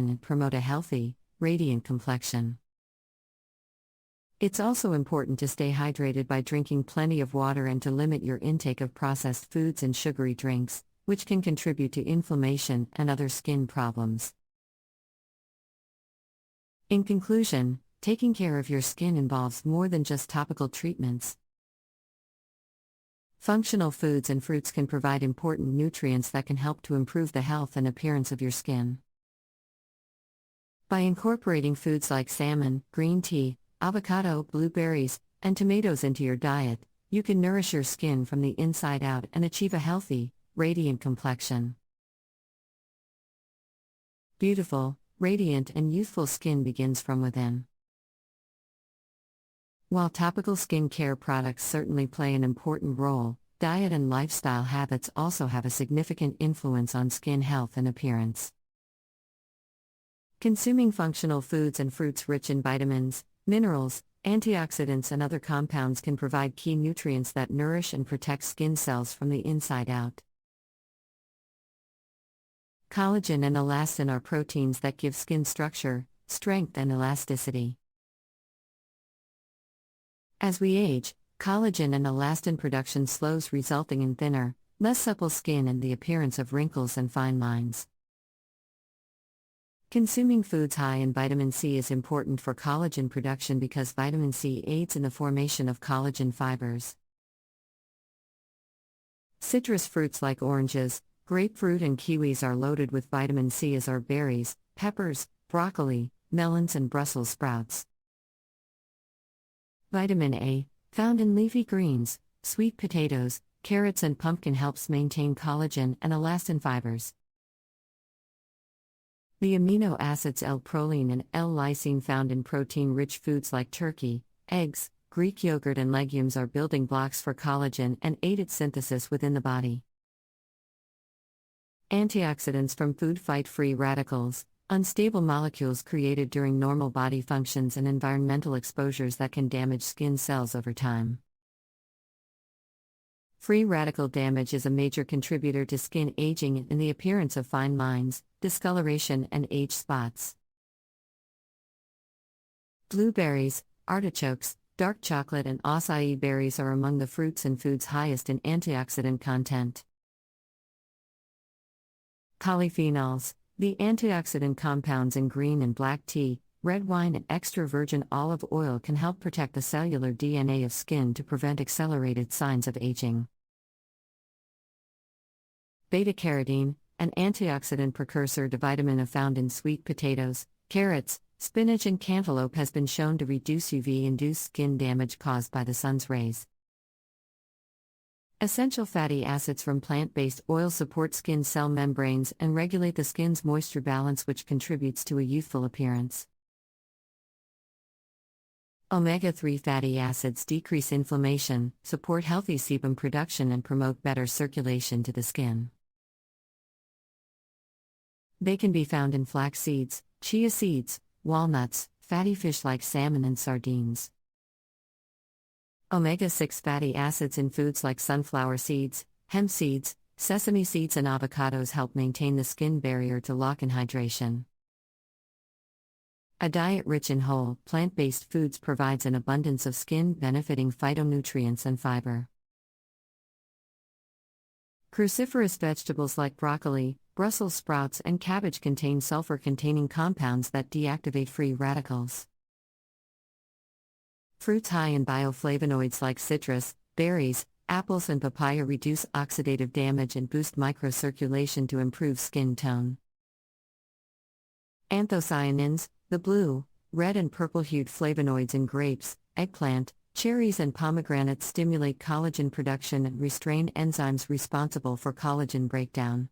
and promote a healthy, radiant complexion. It's also important to stay hydrated by drinking plenty of water and to limit your intake of processed foods and sugary drinks, which can contribute to inflammation and other skin problems. In conclusion, taking care of your skin involves more than just topical treatments. Functional foods and fruits can provide important nutrients that can help to improve the health and appearance of your skin. By incorporating foods like salmon, green tea, avocado, blueberries, and tomatoes into your diet, you can nourish your skin from the inside out and achieve a healthy, radiant complexion. Beautiful, radiant, and youthful skin begins from within. While topical skin care products certainly play an important role, diet and lifestyle habits also have a significant influence on skin health and appearance. Consuming functional foods and fruits rich in vitamins, minerals, antioxidants, and other compounds can provide key nutrients that nourish and protect skin cells from the inside out. Collagen and elastin are proteins that give skin structure, strength, and elasticity. As we age, collagen and elastin production slows, resulting in thinner, less supple skin and the appearance of wrinkles and fine lines. Consuming foods high in vitamin C is important for collagen production because vitamin C aids in the formation of collagen fibers. Citrus fruits like oranges, grapefruit, and kiwis are loaded with vitamin C, as are berries, peppers, broccoli, melons, and Brussels sprouts. Vitamin A, found in leafy greens, sweet potatoes, carrots, and pumpkin, helps maintain collagen and elastin fibers. The amino acids L-proline and L-lysine found in protein-rich foods like turkey, eggs, Greek yogurt, and legumes are building blocks for collagen and aid its synthesis within the body. Antioxidants from food fight free radicals, unstable molecules created during normal body functions, and environmental exposures that can damage skin cells over time. Free radical damage is a major contributor to skin aging and the appearance of fine lines, discoloration, and age spots. Blueberries, artichokes, dark chocolate, and acai berries are among the fruits and foods highest in antioxidant content. Polyphenols, the antioxidant compounds in green and black tea, red wine, and extra virgin olive oil, can help protect the cellular DNA of skin to prevent accelerated signs of aging. Beta-carotene, an antioxidant precursor to vitamin A found in sweet potatoes, carrots, spinach, and cantaloupe, has been shown to reduce UV-induced skin damage caused by the sun's rays. Essential fatty acids from plant-based oils support skin cell membranes and regulate the skin's moisture balance, which contributes to a youthful appearance. Omega-3 fatty acids decrease inflammation, support healthy sebum production, and promote better circulation to the skin. They can be found in flax seeds, chia seeds, walnuts, fatty fish like salmon and sardines. Omega-6 fatty acids in foods like sunflower seeds, hemp seeds, sesame seeds, and avocados help maintain the skin barrier to lock in hydration. A diet rich in whole, plant-based foods provides an abundance of skin-benefiting phytonutrients and fiber. Cruciferous vegetables like broccoli, Brussels sprouts, and cabbage contain sulfur-containing compounds that deactivate free radicals. Fruits high in bioflavonoids like citrus, berries, apples, and papaya reduce oxidative damage and boost microcirculation to improve skin tone. Anthocyanins, the blue, red, and purple-hued flavonoids in grapes, eggplant, cherries, and pomegranates stimulate collagen production and restrain enzymes responsible for collagen breakdown.